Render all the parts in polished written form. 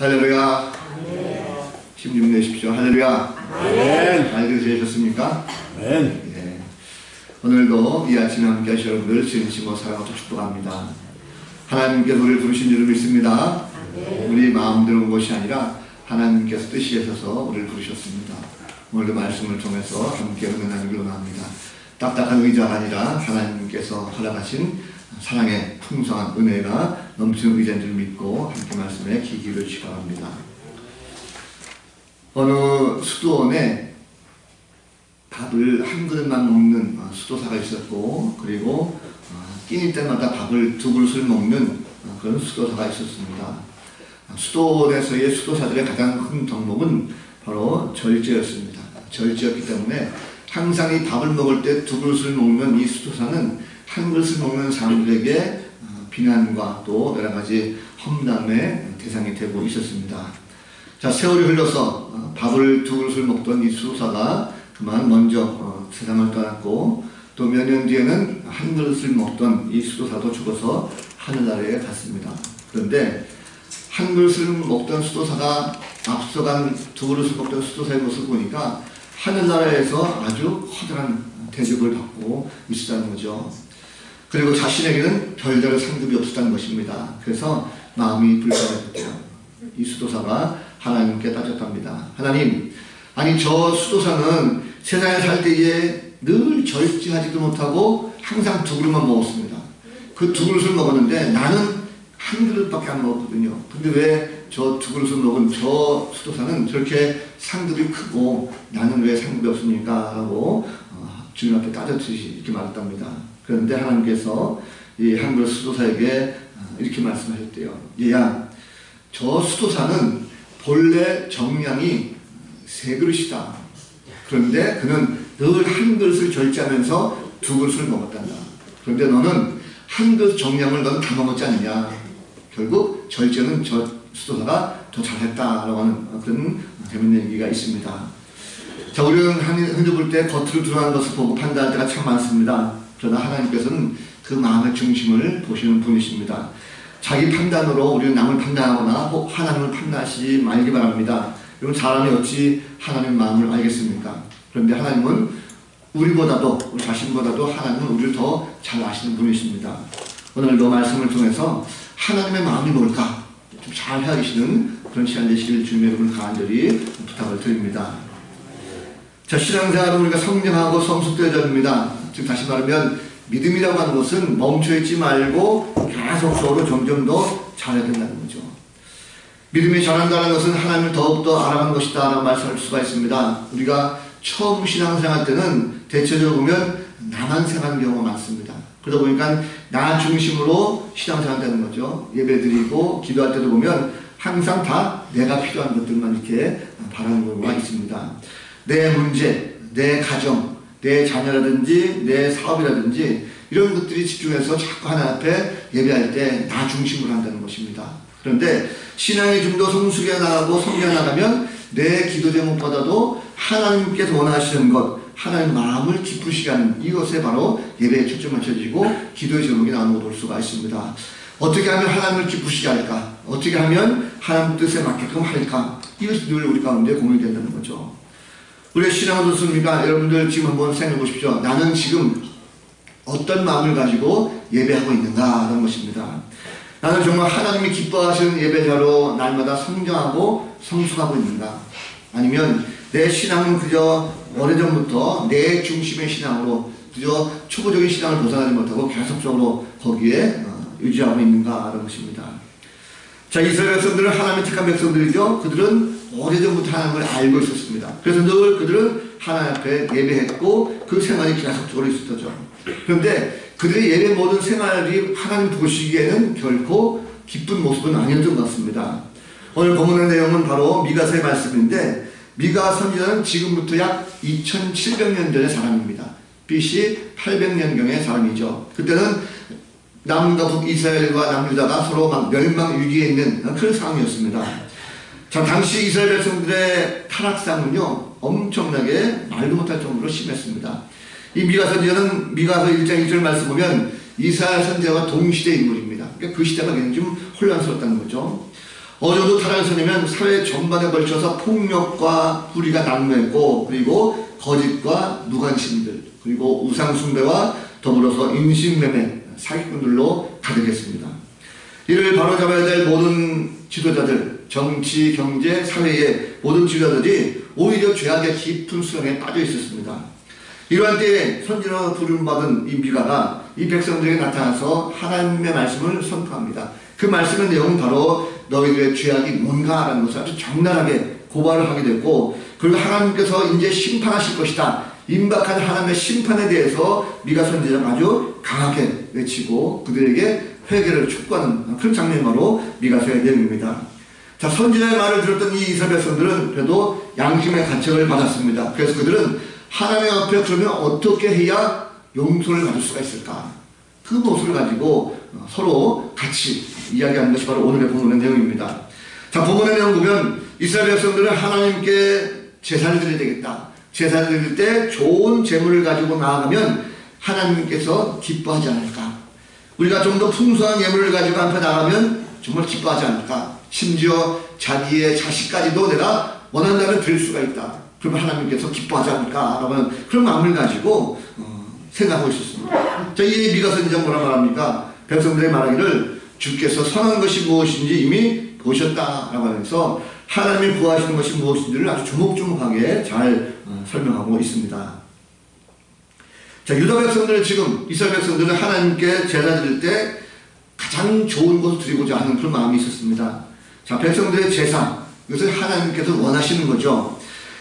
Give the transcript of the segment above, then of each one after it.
할렐루야. 힘 좀 내십시오. 할렐루야. 잘 들으셨습니까? 네. 오늘도 이 아침에 함께 하신 여러분들 진심으로 사랑하고 축복합니다. 하나님께서 우리를 부르신 줄을 믿습니다. 우리 마음대로 온 것이 아니라 하나님께서 뜻이 있어서 우리를 부르셨습니다. 오늘도 말씀을 통해서 함께 은혜하기를 원합니다. 딱딱한 의자가 아니라 하나님께서 허락하신 사랑의 풍성한 은혜가 넘치는 의자인 줄 믿고 함께 말씀에 귀 기울여 주시기 바랍니다. 어느 수도원에 밥을 한 그릇만 먹는 수도사가 있었고, 그리고 끼니 때마다 밥을 두 그릇을 먹는 그런 수도사가 있었습니다. 수도원에서의 수도사들의 가장 큰 덕목은 바로 절제였습니다. 절제였기 때문에 항상 이 밥을 먹을 때 두 그릇을 먹는 이 수도사는 한 그릇을 먹는 사람들에게 비난과 또 여러 가지 험담의 대상이 되고 있었습니다. 자, 세월이 흘러서 밥을 두 그릇을 먹던 이 수도사가 그만 먼저 세상을 떠났고, 또 몇 년 뒤에는 한 그릇을 먹던 이 수도사도 죽어서 하늘나라에 갔습니다. 그런데 한 그릇을 먹던 수도사가 앞서간 두 그릇을 먹던 수도사의 모습을 보니까 하늘나라에서 아주 커다란 대접을 받고 있었다는 거죠. 그리고 자신에게는 별다른 상급이 없었다는 것입니다. 그래서 마음이 불편했대요. 이 수도사가 하나님께 따졌답니다. 하나님, 아니 저 수도사는 세상에 살 때에 늘 절제하지도 못하고 항상 두 그릇만 먹었습니다. 그 두 그릇을 먹었는데 나는 한 그릇밖에 안 먹었거든요. 근데 왜 저 두 그릇을 먹은 저 수도사는 저렇게 상급이 크고 나는 왜 상급이 없습니까? 라고 주님 앞에 따졌듯이 이렇게 말했답니다. 그런데 하나님께서 이 한 그릇 수도사에게 이렇게 말씀하셨대요. 얘야, 저 수도사는 본래 정량이 세 그릇이다. 그런데 그는 늘 한 그릇을 절제하면서 두 그릇을 먹었단다. 그런데 너는 한 그릇 정량을 넌 다 먹었지 않느냐. 결국 절제는 저 수도사가 더 잘했다라고 하는 그런 재밌는 얘기가 있습니다. 자, 우리는 흔히 볼 때 겉으로 드러나는 것을 보고 판단할 때가 참 많습니다. 그러나 하나님께서는 그 마음의 중심을 보시는 분이십니다. 자기 판단으로 우리는 남을 판단하거나 혹 하나님을 판단하시지 말기 바랍니다. 여러분, 사람이 어찌 하나님 마음을 알겠습니까? 그런데 하나님은 우리보다도, 우리 자신보다도 하나님은 우리를 더 잘 아시는 분이십니다. 오늘도 말씀을 통해서 하나님의 마음이 뭘까 좀 잘 헤아리시는 그런 시간 되시길 주님의 이름으로 간절히 부탁을 드립니다. 자, 신앙생활은 우리가 성장하고 성숙되어야 됩니다. 즉 다시 말하면 믿음이라고 하는 것은 멈춰있지 말고 계속적으로 점점 더 잘해야 된다는 거죠. 믿음이 자란다는 것은 하나님을 더욱더 알아가는 것이다 라고 말씀할 수가 있습니다. 우리가 처음 신앙생활 때는 대체적으로 보면 나만 생각하는 경우가 많습니다. 그러다 보니까 나 중심으로 신앙생활 되는 거죠. 예배드리고 기도할 때도 보면 항상 다 내가 필요한 것들만 이렇게 바라는 경우가 있습니다. 내 문제, 내 가정, 내 자녀라든지 내 사업이라든지 이런 것들이 집중해서 자꾸 하나님 앞에 예배할 때 나 중심으로 한다는 것입니다. 그런데 신앙이 좀 더 성숙해 나가고 성장해 나가면 내 기도 제목보다도 하나님께서 원하시는 것, 하나님 마음을 기쁘시게 하는 이것에 바로 예배에 초점을 맞춰지고 기도의 제목이 나오는 걸 볼 수가 있습니다. 어떻게 하면 하나님을 기쁘시게 할까? 어떻게 하면 하나님 뜻에 맞게끔 할까? 이것이 늘 우리 가운데 고민이 된다는 거죠. 우리의 신앙은 어떻습니까? 여러분들 지금 한번 생각해 보십시오. 나는 지금 어떤 마음을 가지고 예배하고 있는가 하는 것입니다. 나는 정말 하나님이 기뻐하시는 예배자로 날마다 성장하고 성숙하고 있는가? 아니면 내 신앙은 그저 오래전부터 내 중심의 신앙으로 그저 초보적인 신앙을 벗어나지 못하고 계속적으로 거기에 유지하고 있는가 하는 것입니다. 자, 이스라엘 백성들은 하나님의 택한 백성들이죠. 그들은 오래전부터 하나님을 알고 있었습니다. 그래서 늘 그들은 하나님 앞에 예배했고 그 생활이 계속적으로 있었죠. 그런데 그들의 예배 모든 생활이 하나님 보시기에는 결코 기쁜 모습은 아니었던 것 같습니다. 오늘 본문의 내용은 바로 미가서의 말씀인데, 미가 선지자는 지금부터 약 2700년 전의 사람입니다. BC 800년경의 사람이죠. 그때는 남과 북 이스라엘과 남유다가 서로 막 멸망 위기에 있는 그런 상황이었습니다. 자, 당시 이스라엘 백성들의 타락상은요 엄청나게 말도 못할 정도로 심했습니다. 이 미가 선지자는 미가서 1장 1절 말씀 보면 이스라엘 선지자와 동시대 인물입니다. 그러니까 그 시대가 굉장히 좀 혼란스럽다는 거죠. 어느 정도 타락선이면 사회 전반에 걸쳐서 폭력과 불의가 난무했고, 그리고 거짓과 무관심들, 그리고 우상숭배와 더불어서 인신매매, 사기꾼들로 가득했습니다. 이를 바로잡아야 될 모든 지도자들, 정치, 경제, 사회의 모든 지도자들이 오히려 죄악의 깊은 수렁에 빠져 있었습니다. 이러한 때에 선지자로 부름받은 이 미가가 이 백성들에게 나타나서 하나님의 말씀을 선포합니다. 그 말씀의 내용은 바로 너희들의 죄악이 뭔가라는 것을 아주 적나라하게 고발을 하게 됐고, 그리고 하나님께서 이제 심판하실 것이다, 임박한 하나님의 심판에 대해서 미가 선지자가 아주 강하게 외치고 그들에게 회개를 촉구하는 그런 장면이 바로 미가서의 내용입니다. 자, 선지자의 말을 들었던 이 이스라엘 백성들은 그래도 양심의 가책을 받았습니다. 그래서 그들은 하나님 앞에 그러면 어떻게 해야 용서를 받을 수가 있을까? 그 모습을 가지고 서로 같이 이야기하는 것이 바로 오늘의 본문의 내용입니다. 자, 본문의 내용 보면 이스라엘 백성들은 하나님께 제사를 드려야 되겠다. 제사를 드릴 때 좋은 재물을 가지고 나아가면 하나님께서 기뻐하지 않을까? 우리가 좀 더 풍성한 예물을 가지고 앞에 나가면 정말 기뻐하지 않을까? 심지어 자기의 자식까지도 내가 원한다면 드릴 수가 있다. 그러면 하나님께서 기뻐하지 않을까? 라는 그런 마음을 가지고 생각하고 있었습니다. 자, 이 미가 선지자가 뭐라 말합니까? 백성들의 말하기를 주께서 선한 것이 무엇인지 이미 보셨다라고 하면서 하나님이 구하시는 것이 무엇인지를 아주 조목조목하게 잘 설명하고 있습니다. 자, 유다 백성들, 지금 이스라엘 백성들은 하나님께 제사 드릴 때 가장 좋은 것을 드리고자 하는 그런 마음이 있었습니다. 자, 백성들의 제사, 이것을 하나님께서 원하시는 거죠.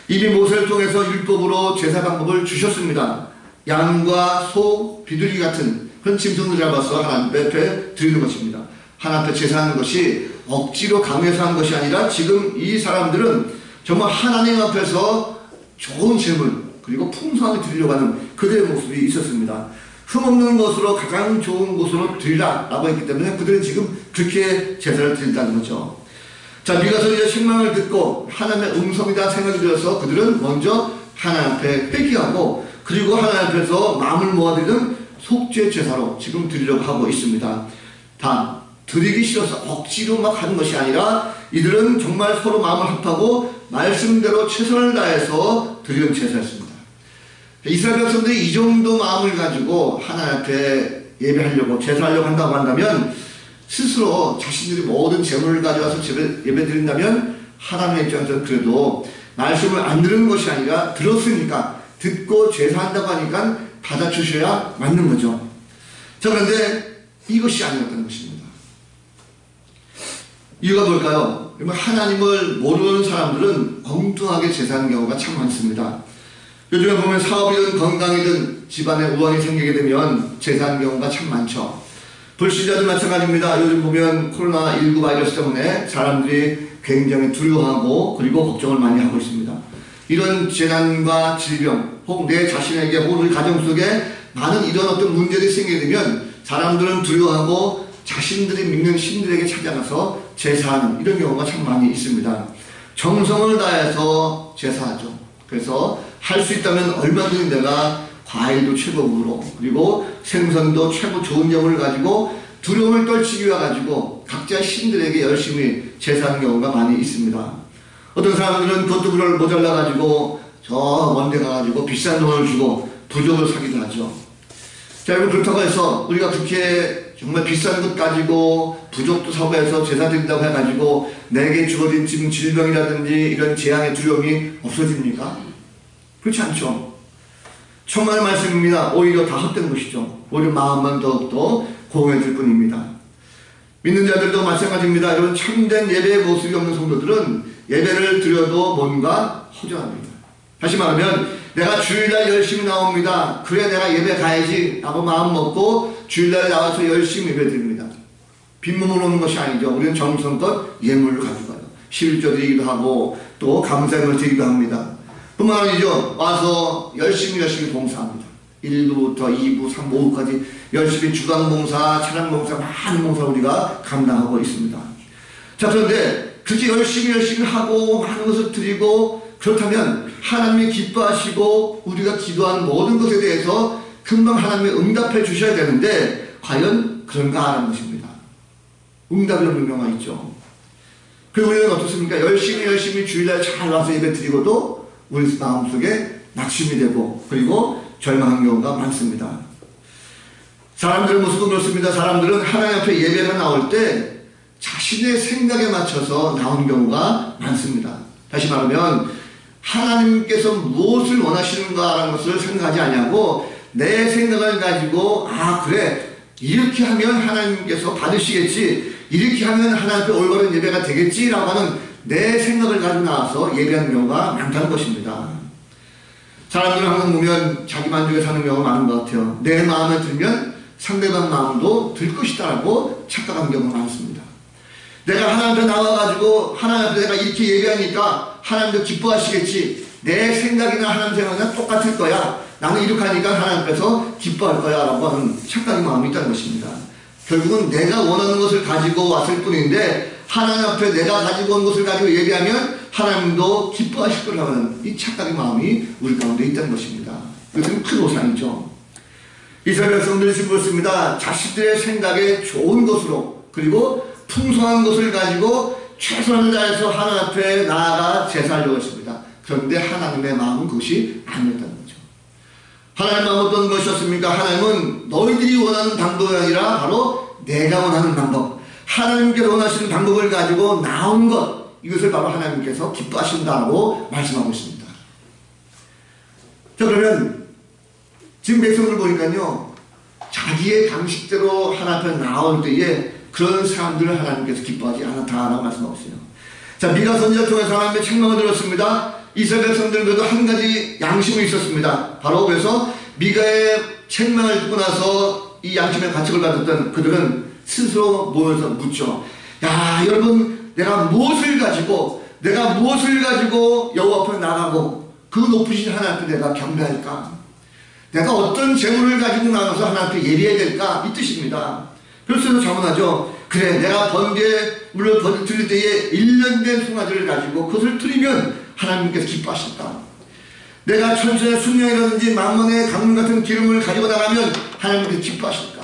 이미 모세를 통해서 율법으로 제사 방법을 주셨습니다. 양과 소, 비둘기 같은 그런 짐승을 잡아서 하나님 앞에 드리는 것입니다. 하나님 앞에 제사하는 것이 억지로 강요해서 한 것이 아니라 지금 이 사람들은 정말 하나님 앞에서 좋은 재물, 그리고 풍성하게 드리려고 하는 그들의 모습이 있었습니다. 흠없는 것으로 가장 좋은 곳으로 드리라 라고 했기 때문에 그들은 지금 그렇게 제사를 드린다는 거죠. 자, 미가 선지자 책망을 듣고 하나님의 음성이다 생각이 들어서 그들은 먼저 하나님 앞에 회개하고, 그리고 하나님 앞에서 마음을 모아드리는 속죄 제사로 지금 드리려고 하고 있습니다. 다 드리기 싫어서 억지로 막 하는 것이 아니라 이들은 정말 서로 마음을 합하고 말씀대로 최선을 다해서 드리는 제사였습니다. 이스라엘 백성들이 이 정도 마음을 가지고 하나님 앞에 예배하려고, 제사하려고 한다고 한다면 스스로 자신들이 모든 재물을 가져와서 예배 드린다면 하나님의 입장에서는 그래도 말씀을 안 들은 것이 아니라 들었으니까, 듣고 제사한다고 하니까 받아주셔야 맞는 거죠. 자, 그런데 이것이 아니었다는 것입니다. 이유가 뭘까요? 하나님을 모르는 사람들은 엉뚱하게 제사하는 경우가 참 많습니다. 요즘에 보면 사업이든 건강이든 집안에 우환이 생기게 되면 제사하는 경우가 참 많죠. 불신자들 마찬가지입니다. 요즘 보면 코로나19 바이러스 때문에 사람들이 굉장히 두려워하고 그리고 걱정을 많이 하고 있습니다. 이런 재난과 질병, 혹 내 자신에게 혹은 우리 가정 속에 많은 이런 어떤 문제들이 생기게 되면 사람들은 두려워하고 자신들이 믿는 신들에게 찾아가서 제사하는 이런 경우가 참 많이 있습니다. 정성을 다해서 제사하죠. 그래서 할 수 있다면 얼마든지 내가 과일도 최고급으로, 그리고 생선도 최고 좋은 점을 가지고 두려움을 떨치기 위해 가지고 각자 신들에게 열심히 제사하는 경우가 많이 있습니다. 어떤 사람들은 그것도 모자라 가지고 저 먼 데 가가지고 비싼 돈을 주고 부적을 사기도 하죠. 자, 여러분, 그렇다고 해서 우리가 그렇게 정말 비싼 것 가지고 부적도 사고 해서 제사 드린다고 해가지고 내게 주어진 지금 질병이라든지 이런 재앙의 두려움이 없어집니까? 그렇지 않죠. 천만의 말씀입니다. 오히려 다 헛된 것이죠. 오히려 마음만 더욱더 공허해질 뿐입니다. 믿는 자들도 마찬가지입니다. 이런 참된 예배의 모습이 없는 성도들은 예배를 드려도 뭔가 허전합니다. 다시 말하면 내가 주일날 열심히 나옵니다. 그래 내가 예배 가야지 라고 마음 먹고 주일날에 나와서 열심히 예배 드립니다. 빈몸으로 오는 것이 아니죠. 우리는 정성껏 예물을 가져가요. 11조 드리기도 하고 또 감사함을 드리기도 합니다. 뿐만 아니죠. 와서 열심히 봉사합니다. 1부부터 2부, 3부, 5부까지 열심히 주간봉사, 차량봉사, 많은 봉사를 우리가 감당하고 있습니다. 자, 그런데 그렇게 열심히 하고 많은 것을 드리고 그렇다면 하나님이 기뻐하시고 우리가 기도한 모든 것에 대해서 금방 하나님이 응답해 주셔야 되는데 과연 그런가 하는 것입니다. 응답이 없는 경우가 있죠. 그리고 우리는 어떻습니까? 열심히 주일날 잘 와서 예배 드리고도 우리 마음속에 낙심이 되고 그리고 절망한 경우가 많습니다. 사람들의 모습은 그렇습니다. 사람들은 하나님 앞에 예배가 나올 때 자신의 생각에 맞춰서 나오는 경우가 많습니다. 다시 말하면 하나님께서 무엇을 원하시는가라는 것을 생각하지 않냐고 내 생각을 가지고 그래 이렇게 하면 하나님께서 받으시겠지, 이렇게 하면 하나님 앞에 올바른 예배가 되겠지라고 하는 내 생각을 가지고 나와서 예배하는 경우가 많다는 것입니다. 사람들은 항상 보면 자기 만족에 사는 경우가 많은 것 같아요. 내 마음에 들면 상대방 마음도 들 것이다라고 착각하는 경우가 많습니다. 내가 하나님 앞에 나와가지고 하나님 앞에 내가 이렇게 예배하니까 하나님도 기뻐하시겠지, 내 생각이나 하나님 생각이나 똑같을 거야, 나는 이렇게 하니까 하나님 앞에서 기뻐할 거야 라고 하는 착각의 마음이 있다는 것입니다. 결국은 내가 원하는 것을 가지고 왔을 뿐인데 하나님 앞에 내가 가지고 온 것을 가지고 예배하면 하나님도 기뻐하실 거라고 하는 이 착각의 마음이 우리 가운데 있다는 것입니다. 이것은 큰 오산이죠. 이스라엘 백성들이 지금 그렇습니다. 자신들의 생각에 좋은 것으로 그리고 풍성한 것을 가지고 최선을 다해서 하나님 앞에 나아가 제사하려고 했습니다. 그런데 하나님의 마음은 그것이 아니었다는 거죠. 하나님의 마음은 어떤 것이었습니까? 하나님은 너희들이 원하는 방법이 아니라 바로 내가 원하는 방법, 하나님께서 원하시는 방법을 가지고 나온 것, 이것을 바로 하나님께서 기뻐하신다고 말씀하고 있습니다. 자, 그러면 지금 백성들 보니까요, 자기의 방식대로 하나님 앞에 나올 때에 그런 사람들을 하나님께서 기뻐하지 않았다라고 말씀하고 있어요. 자, 미가 선지자를 통해서 하나님의 책망을 들었습니다. 이스라엘 백성들에게도 한 가지 양심이 있었습니다. 바로 그래서 미가의 책망을 듣고 나서 이 양심의 가책을 받았던 그들은 스스로 모여서 묻죠. 야, 여러분, 내가 무엇을 가지고 여호와 앞에 나가고 그 높으신 하나님 앞에 내가 경배할까? 내가 어떤 재물을 가지고 나가서 하나님 앞에 예배해야 될까? 이 뜻입니다. 그래서 자문하죠. 그래, 내가 번제물을 드릴 때에 1년 된 송아지를 가지고 그것을 드리면 하나님께서 기뻐하실까? 내가 천천의 순양이라든지 만mon의 강물 같은 기름을 가지고 나가면 하나님께서 기뻐하실까?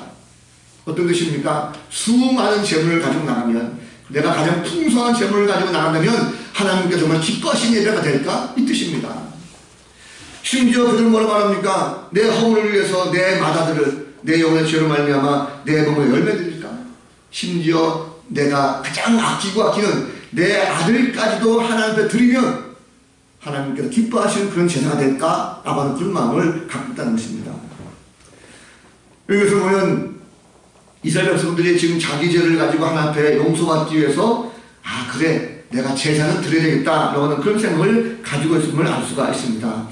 어떤 뜻입니까? 수많은 재물을 가지고 나가면, 내가 가장 풍성한 재물을 가지고 나간다면 하나님께서 정말 기뻐하시는 예배가 될까? 이 뜻입니다. 심지어 그들은 뭐라 말합니까? 내 허물을 위해서 내 맏아들을 내 영혼의 죄로 말미암아 내 몸에 열매드릴까? 심지어 내가 가장 아끼는 내 아들까지도 하나님 앞에 드리면 하나님께서 기뻐하시는 그런 제사가 될까? 라고 하는 그런 마음을 갖고 있다는 것입니다. 여기서 보면 이스라엘 백성들이 지금 자기 죄를 가지고 하나님 앞에 용서받기 위해서 그래, 내가 제사는 드려야 되겠다 라고 하는 그런 생각을 가지고 있음을 알 수가 있습니다.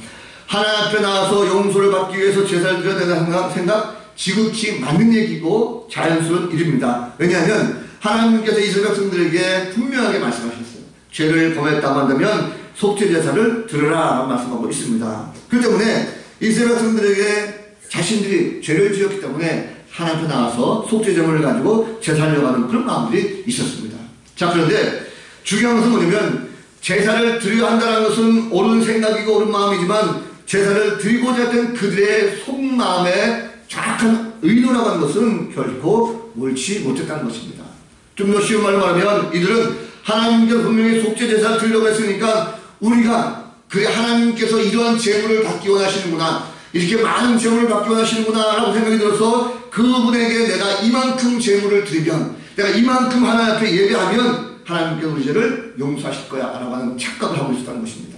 하나님 앞에 나와서 용서를 받기 위해서 제사를 드려야 된다는 생각 지극히 맞는 얘기고 자연스러운 일입니다. 왜냐하면 하나님께서 이스라엘 백성들에게 분명하게 말씀하셨어요. 죄를 범했다고 한다면 속죄 제사를 드려라 라고 말씀하고 있습니다. 그렇기 때문에 이스라엘 백성들에게 자신들이 죄를 지었기 때문에 하나님 앞에 나와서 속죄 제물을 가지고 제사하려고 하는 그런 마음들이 있었습니다. 자, 그런데 중요한 것은 뭐냐면 제사를 드려야 한다는 것은 옳은 생각이고 옳은 마음이지만 제사를 드리고자 했던 그들의 속마음에 정확한 의도라고 하는 것은 결코 옳지 못했다는 것입니다. 좀 더 쉬운 말로 말하면 이들은 하나님께서 분명히 속죄 제사를 드리려고 했으니까 우리가 그래 하나님께서 이러한 재물을 받기 원하시는구나, 이렇게 많은 재물을 받기 원하시는구나 라고 생각이 들어서 그분에게 내가 이만큼 재물을 드리면, 내가 이만큼 하나님 앞에 예배하면 하나님께서 우리 죄를 용서하실 거야 라고 하는 착각을 하고 있었다는 것입니다.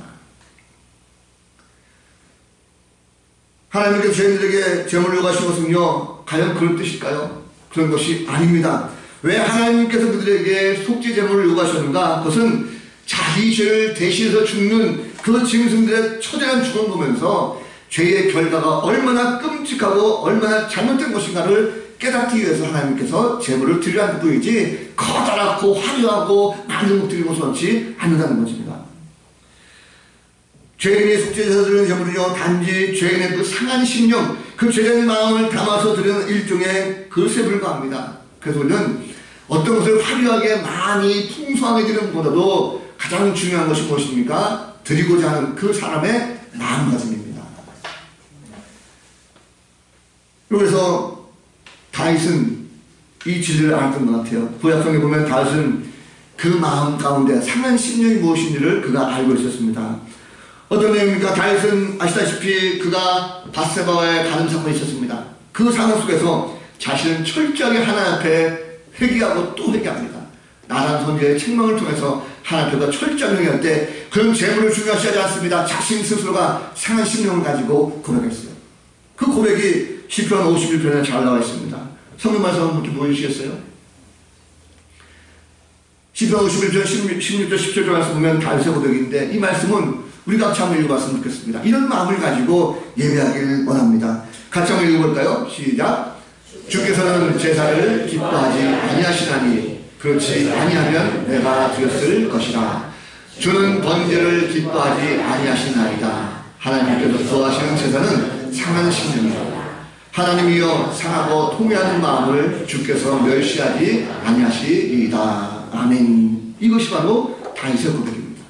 하나님께서 저희들에게 재물을 요구하신 것은요, 과연 그런 뜻일까요? 그런 것이 아닙니다. 왜 하나님께서 그들에게 속죄 제물을 요구하셨는가? 그것은 자기 죄를 대신해서 죽는 그 짐승들의 처절한 죽음을 보면서 죄의 결과가 얼마나 끔찍하고 얼마나 잘못된 것인가를 깨닫기 위해서 하나님께서 제물을 드리라는 뜻이지 커다랗고 화려하고 많은 것 드리고서 넣지 않는다는 것입니다. 죄인이 속죄제사 드리는 제물은요, 단지 죄인의 그 상한 심령, 그 죄된 마음을 담아서 드리는 일종의 그릇에 불과합니다. 그래서 우리는 어떤 것을 화려하게 많이 풍성하게 드리는 것보다도 가장 중요한 것이 무엇입니까? 드리고자 하는 그 사람의 마음가짐입니다. 그래서 다윗은 이 진리를 알았던 것 같아요. 구약성에 보면 다윗은 그 마음 가운데 상한 심령이 무엇인지를 그가 알고 있었습니다. 어떤 내용입니까? 다윗은 아시다시피 그가 밧세바와의 가늠 사건이 있었습니다. 그 상황 속에서 자신은 철저하게 하나님 앞에 회개하고 또 회개합니다. 나란 선지자의 책망을 통해서 하나님 앞에 철저하게 회개할 때 그런 재물을 중요시 하지 않습니다. 자신 스스로가 상한 심령을 가지고 고백했어요. 그 고백이 시편 51편에 잘 나와 있습니다. 성경 말씀 한번 좀 보여주시겠어요? 시편 51편 16절 17절 말씀 보면 다윗의 고백인데 이 말씀은 우리 같이 한번 읽어봤으면 좋겠습니다. 이런 마음을 가지고 예배하기를 원합니다. 같이 한번 읽어볼까요? 시작. 주께서는 제사를 기뻐하지 아니하시나니 그렇지 아니하면 내가 드렸을 것이라. 주는 번제를 기뻐하지 아니하시나이다. 하나님께서 좋아하시는 제사는 상한 심령이다. 하나님이여 상하고 통회하는 마음을 주께서 멸시하지 아니하시리이다. 아멘. 이것이 바로 다윗의 고백입니다.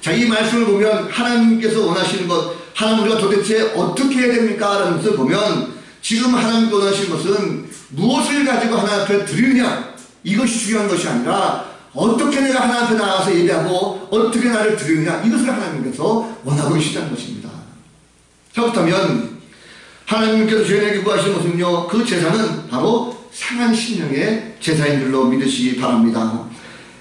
자, 이 말씀을 보면 하나님께서 원하시는 것, 하나님 우리가 도대체 어떻게 해야 됩니까? 라는 것을 보면 지금 하나님께서 원하시는 것은 무엇을 가지고 하나님 앞에 드리느냐, 이것이 중요한 것이 아니라 어떻게 내가 하나님 앞에 나가서 예배하고 어떻게 나를 드리느냐, 이것을 하나님께서 원하고 계시다는 것입니다. 자, 그렇다면 하나님께서 죄인에게 구하시는 것은요, 그 제사는 바로 상한 심령의 제사인 줄로 믿으시기 바랍니다.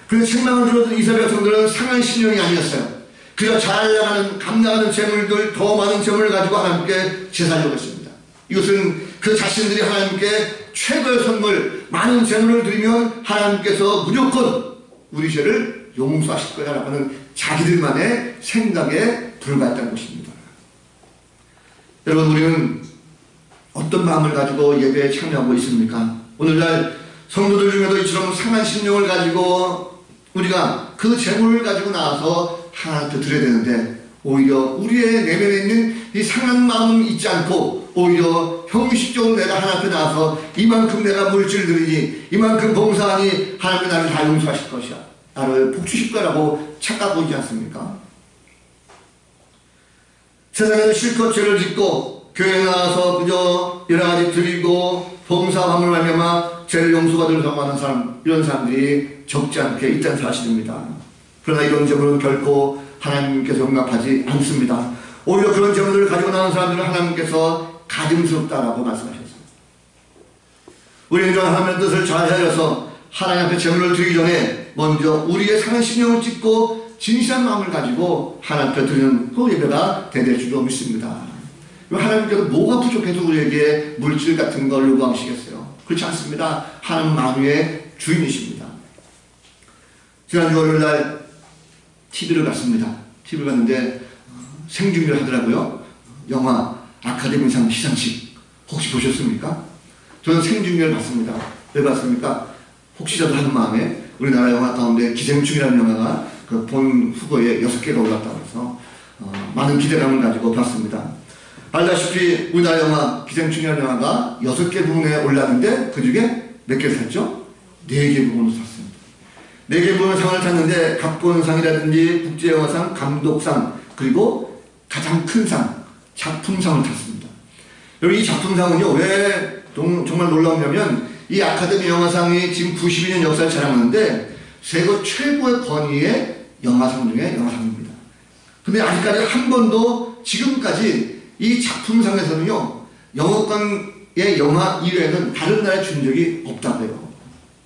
그래서 책망을 들었던 이스라엘 백성들은 상한 심령이 아니었어요. 그저 잘 나가는 감나가는 재물들, 더 많은 재물을 가지고 하나님께 제사하려고 했습니다. 이것은 그 자신들이 하나님께 최고의 선물, 많은 재물을 드리면 하나님께서 무조건 우리 죄를 용서하실 거야라고 하는 자기들만의 생각에 불과했다는 것입니다. 여러분, 우리는 어떤 마음을 가지고 예배에 참여하고 있습니까? 오늘날 성도들 중에도 이처럼 상한 심령을 가지고 우리가 그 재물을 가지고 나와서 하나님께 드려야 되는데 오히려 우리의 내면에 있는 이 상한 마음은 있지 않고 오히려 형식적으로 내가 하나님 앞에 나와서 이만큼 내가 물질 드리니 이만큼 봉사하니 하나님이 나를 다 용서하실 것이야, 나를 복주실 거라고 착각하고 있지 않습니까? 세상에서 실컷 죄를 짓고 교회에 나와서 그저 여러 가지 드리고 봉사함을 말미암아 죄를 용서받으려고 하는 사람, 이런 사람들이 적지 않게 있다는 사실입니다. 그러나 이런 제물은 결코 하나님께서 용납하지 않습니다. 오히려 그런 제물을 가지고 나온 사람들은 하나님께서 가증스럽다라고 말씀하셨습니다. 우리는 하나님의 뜻을 잘 헤아려서 하나님 앞에 제물을 드리기 전에 먼저 우리의 상한 심령을 찢고 진실한 마음을 가지고 하나님 앞에 드리는 그 예배가 되될 줄로 믿습니다. 하나님께서 뭐가 부족해서 우리에게 물질 같은 걸 요구하시겠어요? 그렇지 않습니다. 하나님 만유의 주인이십니다. 지난주 월요일날 TV를 봤습니다. TV를 봤는데 생중계를 하더라고요. 영화 아카데미상 시상식 혹시 보셨습니까? 저는 생중계를 봤습니다. 왜 봤습니까? 혹시라도 하는 마음에 우리나라 영화 가운데 기생충이라는 영화가 그 본 후보에 6개가 올랐다고 해서 많은 기대감을 가지고 봤습니다. 알다시피 우리나라 영화 기생충이라는 영화가 6개 부분에 올랐는데 그 중에 몇 개를 탔죠? 4개 부분을 탔습니다. 4개 부분의 상을 탔는데 각본상이라든지 국제영화상, 감독상, 그리고 가장 큰 상, 작품상을 탔습니다. 여러분, 이 작품상은요, 왜 정말 놀라우냐면 이 아카데미 영화상이 지금 92년 역사를 자랑하는데 세계 최고의 권위의 영화상 중에 영화상입니다. 근데 아직까지 한 번도 지금까지 이 작품상에서는요, 영어권의 영화 이외에는 다른 나라에 준 적이 없다고 해요.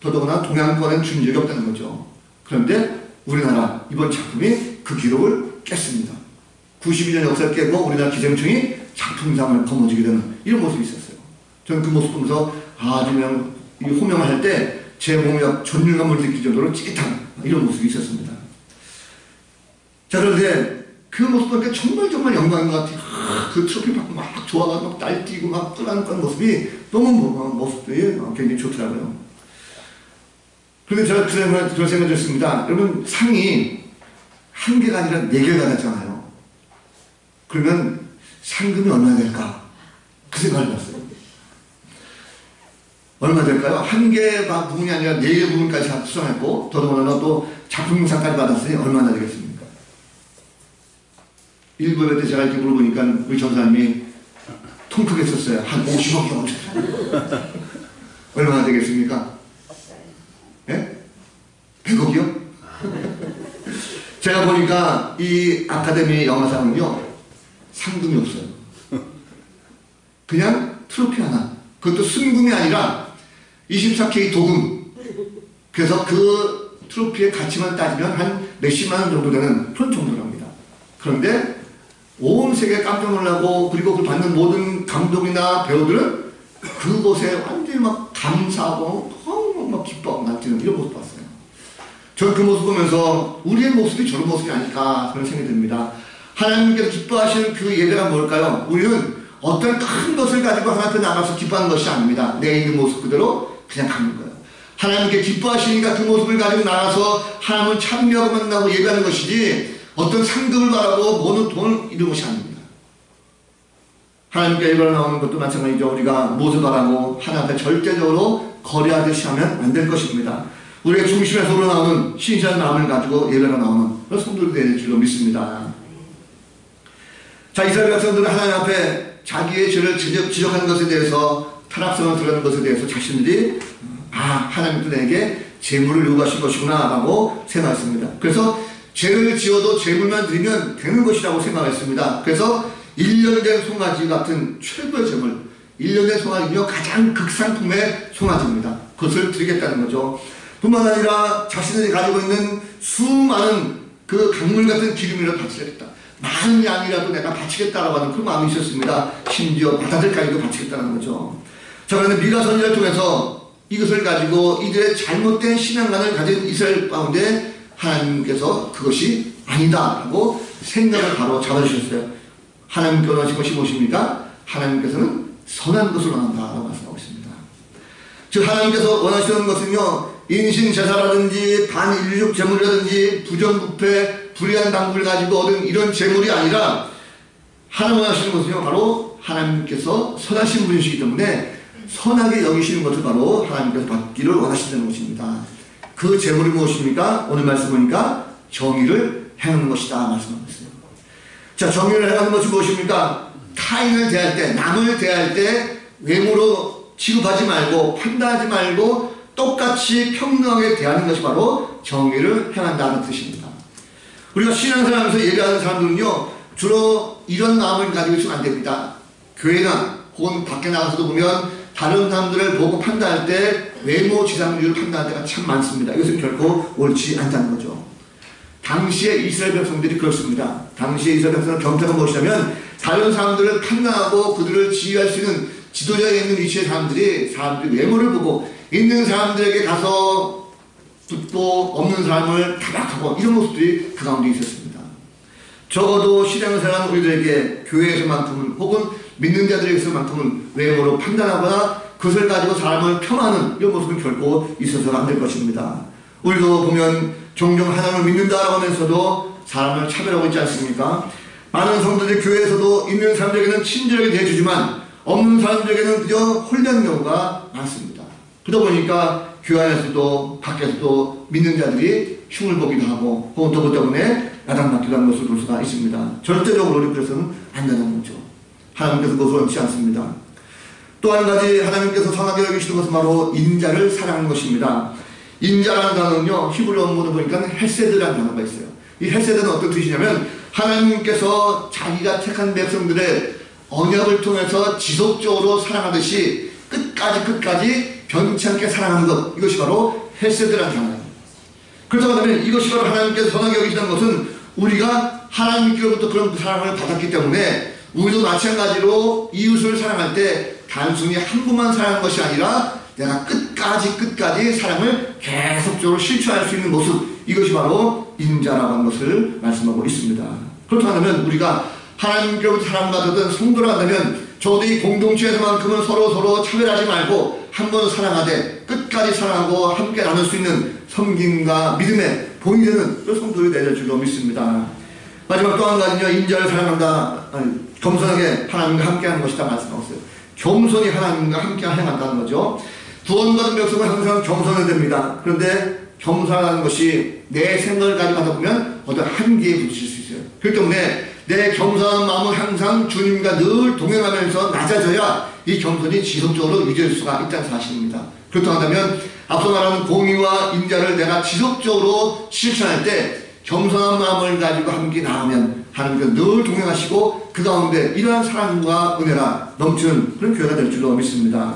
더더구나 동양권엔 준 적이 없다는 거죠. 그런데 우리나라 이번 작품이 그 기록을 깼습니다. 92년 역사를 깨고 우리나라 기생충이 작품상을 거머쥐게 되는 이런 모습이 있었어요. 저는 그 모습 보면서 그냥 이 호명을 할 때 제 몸에 전율감을 느낄 정도로 찌릿한 이런 모습이 있었습니다. 자, 그런데 그 모습 보니까 정말 영광인 것 같아요. 그 트로피 받고 막 좋아가지고 막 날뛰고 막 떠나는 모습이 너무 모습들이 굉장히 좋더라고요. 그런데 제가 그런 생각이 들었습니다. 여러분, 상이 한 개가 아니라 4개가 받았잖아요. 그러면 상금이 얼마나 될까? 그 생각을 해봤어요. 얼마 될까요? 한 개 부분이 아니라 4개 부분까지 수상했고 더더군다나 또 작품상까지 받았으니 얼마나 되겠습니까? 일부 예배 때 제가 이렇게 물어보니까 우리 전사님이 통 크게 썼어요. 한 50억이요. 얼마나 되겠습니까? 예? 100억이요? 제가 보니까 이 아카데미 영화상은요, 상금이 없어요. 그냥 트로피 하나. 그것도 순금이 아니라 24K 도금. 그래서 그 트로피의 가치만 따지면 한 몇십만 원 정도 되는 그런 정도랍니다. 그런데 온 세계 깜짝 놀라고, 그리고 그 받는 모든 감독이나 배우들은 그곳에 완전히 막 감사하고 막 기뻐하고 날뛰는 이런 모습 봤어요. 저는 그 모습 보면서 우리의 모습이 저런 모습이 아닐까 그런 생각이 듭니다. 하나님께서 기뻐하시는 그 예배가 뭘까요? 우리는 어떤 큰 것을 가지고 하나님 앞에 나가서 기뻐하는 것이 아닙니다. 내 있는 모습 그대로 그냥 가는 거예요. 하나님께 기뻐하시니까 그 모습을 가지고 나가서 하나님을 찬미하고 만나고 예배하는 것이지, 어떤 상급을 바라고 모든 돈을 이루는 것이 아닙니다. 하나님께 예배를 나오는 것도 마찬가지죠. 우리가 무엇을 바라고 하나님 앞에 절대적으로 거래하듯이 하면 안 될 것입니다. 우리의 중심에서 우러나오는 신실한 마음을 가지고 예배가 나오는 그런 성도들이 될 줄로 믿습니다. 자, 이스라엘 백성들은 하나님 앞에 자기의 죄를 지적하는 것에 대해서, 타락성을 드러내는 것에 대해서 자신들이 하나님도 내게 재물을 요구하신 것이구나 라고 생각했습니다. 그래서 죄를 지어도 재물만 드리면 되는 것이라고 생각했습니다. 그래서 1년 된 송아지 같은 최고의 재물, 1년 된 송아지는요, 가장 극상품의 송아지입니다. 그것을 드리겠다는 거죠. 뿐만 아니라 자신들이 가지고 있는 수많은 그 강물 같은 기름이라도 바치겠다. 많은 양이라도 내가 바치겠다라고 하는 그런 마음이 있었습니다. 심지어 바다들까지도 바치겠다는 거죠. 자, 그런데 미가 선지자를 통해서 이것을 가지고 이들의 잘못된 신앙관을 가진 이스라엘 가운데 하나님께서 그것이 아니다라고 생각을 바로 잡아주셨어요. 하나님께서 원하신 것이 무엇입니까? 하나님께서는 선한 것을 원한다라고 말씀하고 있습니다. 즉 하나님께서 원하시는 것은요, 인신제사라든지 반인류적 재물이라든지 부정부패, 불의한 당부를 가지고 얻은 이런 재물이 아니라, 하나님 원하시는 것은요, 바로 하나님께서 선하신 분이시기 때문에 선하게 여기시는 것을 바로 하나님께서 받기를 원하신다는 것입니다. 그 재물이 무엇입니까? 오늘 말씀 보니까 정의를 행하는 것이다 말씀하고 있어요. 자, 정의를 행하는 것이 무엇입니까? 타인을 대할 때, 남을 대할 때 외모로 취급하지 말고, 판단하지 말고 똑같이 평등하게 대하는 것이 바로 정의를 행한다는 뜻입니다. 우리가 신앙생활하면서 예배하는 사람들은요, 주로 이런 마음을 가지고 있으면 안 됩니다. 교회나 혹은 밖에 나가서도 보면 다른 사람들을 보고 판단할 때 외모 지상주의를 판단할 때가 참 많습니다. 이것은 결코 옳지 않다는 거죠. 당시에 이스라엘 백성들이 그렇습니다. 당시에 이스라엘 백성의 경태가 무엇이냐면, 다른 사람들을 판단하고 그들을 지휘할 수 있는 지도자에 있는 위치의 사람들이 외모를 보고 있는 사람들에게 가서 붙고 없는 사람을 타박하고 이런 모습들이 그 가운데 있었습니다. 적어도 신앙생활 우리들에게 교회에서만큼은 혹은 믿는 자들에게서만큼은 외모로 판단하거나 그것을 가지고 사람을 폄하하는 이런 모습은 결코 있어서는 안 될 것입니다. 우리도 보면 종종 하나님을 믿는다라고 하면서도 사람을 차별하고 있지 않습니까? 많은 성도들 교회에서도 있는 사람들에게는 친절하게 대해주지만 없는 사람들에게는 그저 홀리한 경우가 많습니다. 그러다 보니까 교회 안에서도 밖에서도 믿는 자들이 흉을 보기도 하고 혹은 또 그 때문에 야단맞기도 하는 것을 볼 수가 있습니다. 절대적으로 우리 그래서는 안 되는 거죠. 하나님께서 그것을 원치 않습니다. 또 한 가지 하나님께서 선하게 여기시는 것은 바로 인자를 사랑하는 것입니다. 인자라는 단어는요, 히브리 원문을 보니까 헤세드라는 단어가 있어요. 이 헤세드는 어떤 뜻이냐면, 하나님께서 자기가 택한 백성들의 언약을 통해서 지속적으로 사랑하듯이 끝까지 변치 않게 사랑하는 것, 이것이 바로 헤세드라는 단어예요. 그렇다고 하면 이것이 바로 하나님께서 선하게 여기시는 것은 우리가 하나님께로부터 그런 사랑을 받았기 때문에 우리도 마찬가지로 이웃을 사랑할 때 단순히 한 분만 사랑하는 것이 아니라 내가 끝까지 사랑을 계속적으로 실천할 수 있는 모습, 이것이 바로 인자라고 하는 것을 말씀하고 있습니다. 그렇다고 하면 우리가 하나님께로부터 사랑받았던 성도라 한다면 적어도 이 공동체에서만큼은 서로 차별하지 말고 한 번 사랑하되 끝까지 사랑하고 함께 나눌 수 있는 섬김과 믿음의 본이 되는 그런 성도를 내줄 줄로 믿습니다. 마지막 또 한 가지는요, 인자를 사랑한다, 겸손하게 하나님과 함께하는 것이다 말씀하고 있어요. 겸손히 하나님과 함께 행한다는 거죠. 구원받은 백성은 항상 겸손해야 됩니다. 그런데 겸손하는 것이 내 생각을 가지고 하다 보면 어떤 한계에 부딪힐 수 있어요. 그렇기 때문에 내 겸손한 마음은 항상 주님과 늘 동행하면서 낮아져야 이 겸손이 지속적으로 유지될 수가 있다는 사실입니다. 그렇다고 한다면 앞서 말하는 공의와 인자를 내가 지속적으로 실천할 때 겸손한 마음을 가지고 함께 나가면 하나님께서 늘 동행하시고 그 가운데 이러한 사랑과 은혜가 넘치는 그런 교회가 될 줄로 믿습니다.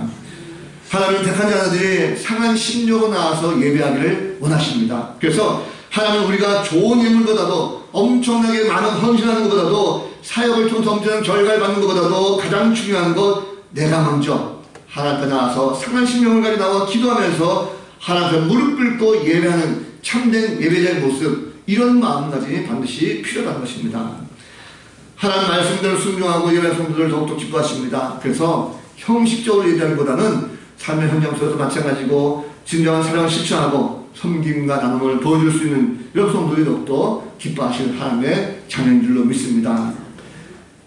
하나님은 택한 자들이 상한 심령으로 나와서 예배하기를 원하십니다. 그래서 하나님은 우리가 좋은 예물보다도 엄청나게 많은 헌신하는 것보다도 사역을 통해서 엄청난 결과를 받는 것보다도 가장 중요한 것, 내가 먼저 하나님 앞에 나와서 상한 심령을 가지고 나와 기도하면서 하나님 앞에 무릎 꿇고 예배하는 참된 예배자의 모습, 이런 마음가짐이 반드시 필요하다는 것입니다. 하나님 말씀대로 순종하고 예배하는 성도들을 더욱더 기뻐하십니다. 그래서 형식적으로 예배하기보다는 삶의 현장 속에서 마찬가지고 진정한 사랑을 실천하고 섬김과 나눔을 보여줄 수 있는 이런 성도들이 더욱더 기뻐하시는 하나님의 자녀인 줄로 믿습니다.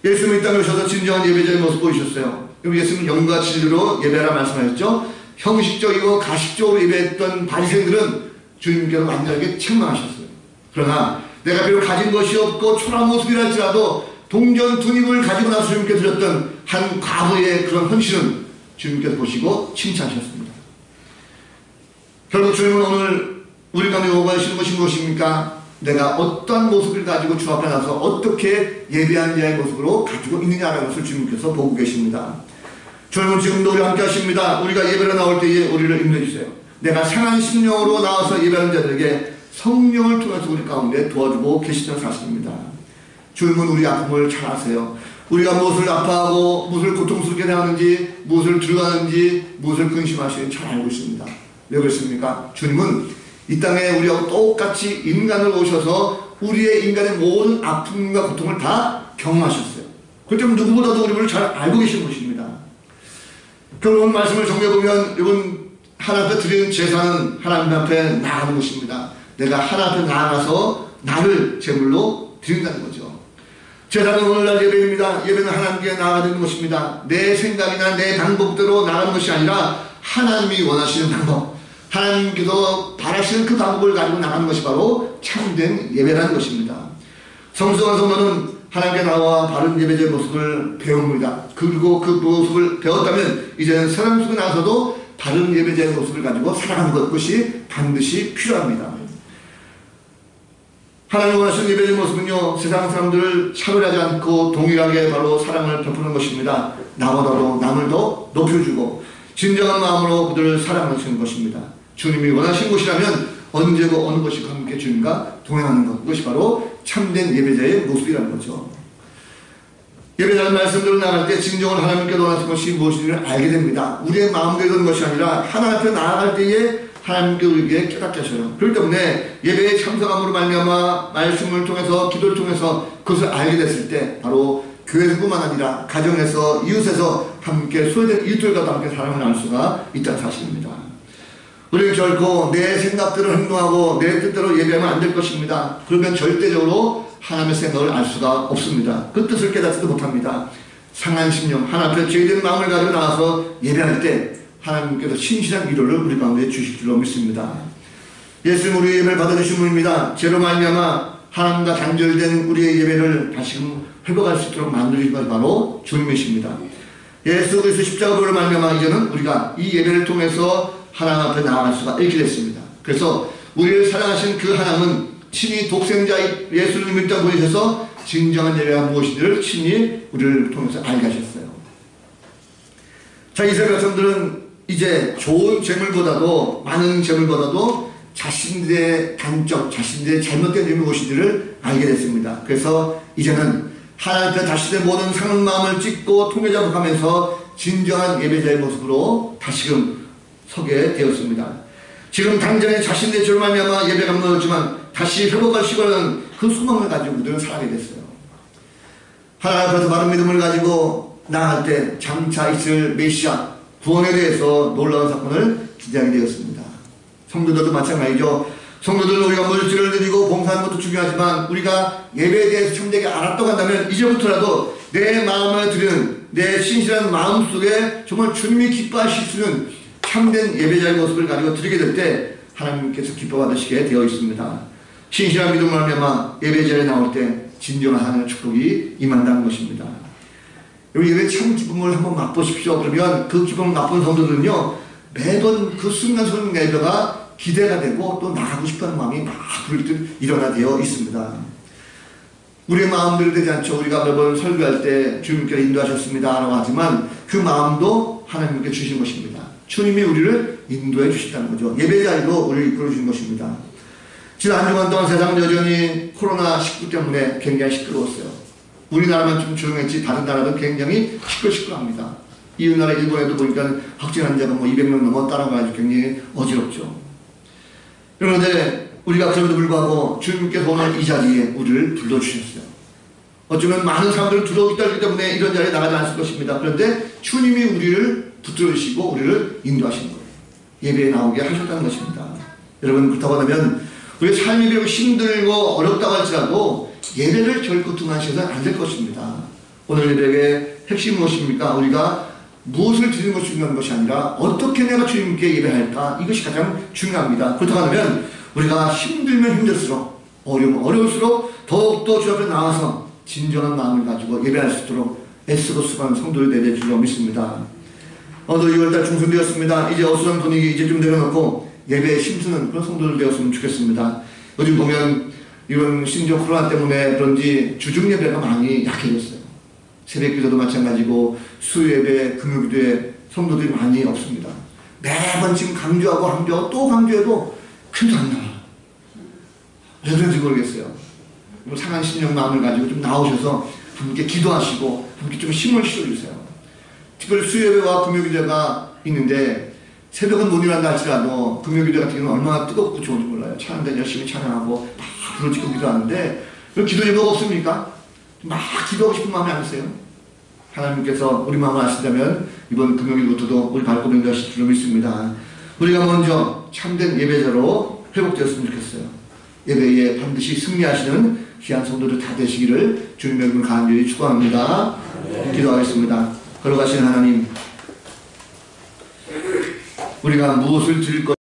예수님이 이 땅에 오셔서 진정한 예배자의 모습 보이셨어요. 예수님은 영과 진리로 예배하라 말씀하셨죠. 형식적이고 가식적으로 예배했던 바리새인들은 주님께서 완전하게 책망하셨어요. 그러나 내가 비록 가진 것이 없고 초라한 모습이라 할지라도 동전 두 입을 가지고 나서 주님께 드렸던 한 과부의 그런 헌신은 주님께서 보시고 칭찬하셨습니다. 결국 주님은 오늘 우리 가운데 요구하시는 것이 무엇입니까? 내가 어떠한 모습을 가지고 주 앞에 나서 어떻게 예배하는 자의 모습으로 가지고 있느냐라는 것을 주님께서 보고 계십니다. 주님은 지금도 우리와 함께 하십니다. 우리가 예배로 나올 때에 우리를 인도해주세요. 내가 상한 심령으로 나와서 예배하는 자들에게 성령을 통해서 우리 가운데 도와주고 계시다는 사실입니다. 주님은 우리 아픔을 잘 아세요. 우리가 무엇을 아파하고 무엇을 고통스럽게 대하는지, 무엇을 두려워하는지, 무엇을 근심하시는지 잘 알고 있습니다. 왜 그렇습니까? 주님은 이 땅에 우리하고 똑같이 인간으로 오셔서 우리의 인간의 모든 아픔과 고통을 다 경험하셨어요. 그렇기 때문에 누구보다도 우리를 잘 알고 계신 것입니다. 결국 말씀을 정리해보면 이번 하나님 앞에 드리는 제사는 하나님 앞에 나아가는 것입니다. 내가 하나님 앞에 나아가서 나를 제물로 드린다는 거죠. 제사는 오늘날 예배입니다. 예배는 하나님께 나아가는 것입니다. 내 생각이나 내 방법대로 나가는 것이 아니라 하나님이 원하시는 방법, 하나님께서 바라시는 그 방법을 가지고 나가는 것이 바로 참된 예배라는 것입니다. 성숙한 성도는 하나님께 나와 바른 예배자의 모습을 배웁니다. 그리고 그 모습을 배웠다면 이제는 사람 속에 나서도 바른 예배자의 모습을 가지고 살아가는 것이 반드시 필요합니다. 하나님 원하시는 예배의 모습은요, 세상 사람들을 차별하지 않고 동일하게 바로 사랑을 베푸는 것입니다. 나보다도 남을 더 높여주고 진정한 마음으로 그들을 사랑하시는 것입니다. 주님이 원하신 것이라면 언제고 어느 것이고 함께 주님과 동행하는 것, 그것이 바로 참된 예배자의 모습이라는 거죠. 예배자는 말씀대로 나갈 때 진정으로 하나님께 원하신 것이 무엇인지를 알게 됩니다. 우리의 마음대로 되는 것이 아니라 하나님 앞에 나아갈 때에 하나님께 우리에게 깨닫게 하셔요. 그렇기 때문에 예배에 참석함으로 말미암아 말씀을 통해서 기도를 통해서 그것을 알게 됐을 때 바로 교회뿐만 아니라 가정에서 이웃에서 함께 소외된 이웃들과도 함께 사랑을 나눌 수가 있다는 사실입니다. 우리는 결코 내 생각대로 행동하고 내 뜻대로 예배하면 안 될 것입니다. 그러면 절대적으로 하나님의 생각을 알 수가 없습니다. 그 뜻을 깨닫지도 못합니다. 상한 심령, 하나님 앞에 죄된 마음을 가지고 나와서 예배할 때 하나님께서 신실한 위로를 우리 가운데 주실 줄로 믿습니다. 예수님 우리의 예배를 받아주신 분입니다. 죄로 말미암아 하나님과 단절된 우리의 예배를 다시금 회복할 수 있도록 만드신 것이 바로 주님이십니다. 예수 그리스도 십자가로 말미암아 이제는 우리가 이 예배를 통해서 하나님 앞에 나아갈 수가 있게 됐습니다. 그래서 우리를 사랑하신 그 하나님은 친히 독생자 예수를 믿다 보이셔서 진정한 예배가 무엇인지를 친히 우리를 통해서 알게 하셨어요. 자, 이스라엘 백성들은 이제 좋은 재물보다도 많은 재물보다도 자신들의 단점, 자신들의 잘못된 점이 무엇인지를 알게 됐습니다. 그래서 이제는 하나님 앞에 자신의 모든 상한 마음을 찢고 통회자복하면서 진정한 예배자의 모습으로 다시금 서게 되었습니다. 지금 당장에 자신의 죄로 말미암아 예배가 무너졌지만 다시 회복할 시간은 그 소망을 가지고 그들은 살아가게 됐어요. 하나님 앞에서 바른 믿음을 가지고 나아갈 때 장차 있을 메시아 구원에 대해서 놀라운 사건을 기대하게 되었습니다. 성도들도 마찬가지죠. 성도들은 우리가 물질을 드리고 봉사하는 것도 중요하지만 우리가 예배에 대해서 참되게 알았다고 한다면 이제부터라도 내 마음을 드리는 내 신실한 마음 속에 정말 주님이 기뻐하실 수 있는 참된 예배자의 모습을 가지고 드리게 될 때 하나님께서 기뻐받으시게 되어 있습니다. 신실한 믿음을 말미암아 예배자에 나올 때 진정한 하나님의 축복이 임한다는 것입니다. 여러분 예배 참 기쁨을 한번 맛보십시오. 그러면 그 기쁨을 맛본 성도들은요 매번 그 순간순간 예배가 기대가 되고 또 나가고 싶어하는 마음이 막 불듯 일어나되어 있습니다. 우리의 마음대로 되지 않죠. 우리가 매번 설교할 때 주님께서 인도하셨습니다 라고 하지만 그 마음도 하나님께 주신 것입니다. 주님이 우리를 인도해 주신다는 거죠. 예배자리로 우리를 이끌어 주신 것입니다. 지난 한 주간 동안 세상은 여전히 코로나19 때문에 굉장히 시끄러웠어요. 우리나라만 좀 조용했지 다른 나라도 굉장히 시끌시끌합니다. 이웃나라 일본에도 보니까 확진 환자가 200명 넘었다는 거 아주 굉장히 어지럽죠. 그런데 우리가 그럼에도 불구하고 주님께서 오늘 이 자리에 우리를 불러주셨어요. 어쩌면 많은 사람들은 두려움이 떨기 때문에 이런 자리에 나가지 않을 것입니다. 그런데 주님이 우리를 붙들으시고 우리를 인도하신 거예요. 예배에 나오게 하셨다는 것입니다. 여러분, 그렇다고 하면 우리의 삶이 비록 힘들고 어렵다고 할지라도 예배를 결코 등한시해서는 안 될 것입니다. 오늘 예배의 핵심이 무엇입니까? 우리가 무엇을 드리는 것이 중요한 것이 아니라 어떻게 내가 주님께 예배할까? 이것이 가장 중요합니다. 그렇다고 하면 우리가 힘들면 힘들수록 어려우면 어려울수록 더욱더 주 앞에 나와서 진정한 마음을 가지고 예배할 수 있도록 애쓰고 수고하는 성도를 내게 주려 믿습니다. 어느 6월달 중순되었습니다. 이제 어수선 분위기 이제 좀 내려놓고 예배에 힘쓰는 그런 성도들 되었으면 좋겠습니다. 요즘 보면 이런 신종 코로나 때문에 그런지 주중 예배가 많이 약해졌어요. 새벽 기도도 마찬가지고 수요예배, 금요기도에 성도들이 많이 없습니다. 매번 지금 강조하고 또 강조해도 큰도 안 나와. 왜 그런지 모르겠어요. 상한 신령 마음을 가지고 좀 나오셔서 함께 기도하시고 함께 좀 힘을 실어주세요. 특별히 수요예배와 금요기도가 있는데 새벽은 못 일어난다 할지라도 금요기도 같은 경우는 얼마나 뜨겁고 좋은지 몰라요. 찬양대 열심히 찬양하고 막 불을 지고 기도하는데 그런 기도 제목 없습니까? 막 기도하고 싶은 마음이 안 있어요. 하나님께서 우리 마음을 아신다면 이번 금요일부터도 우리 발걸음 인도하실 줄 믿습니다. 우리가 먼저 참된 예배자로 회복되었으면 좋겠어요. 예배에 반드시 승리하시는 귀한 성도들 다 되시기를 주님의 이름으로 간절히 축원합니다. 기도하겠습니다. 걸어가시는 하나님, 우리가 무엇을 드릴 것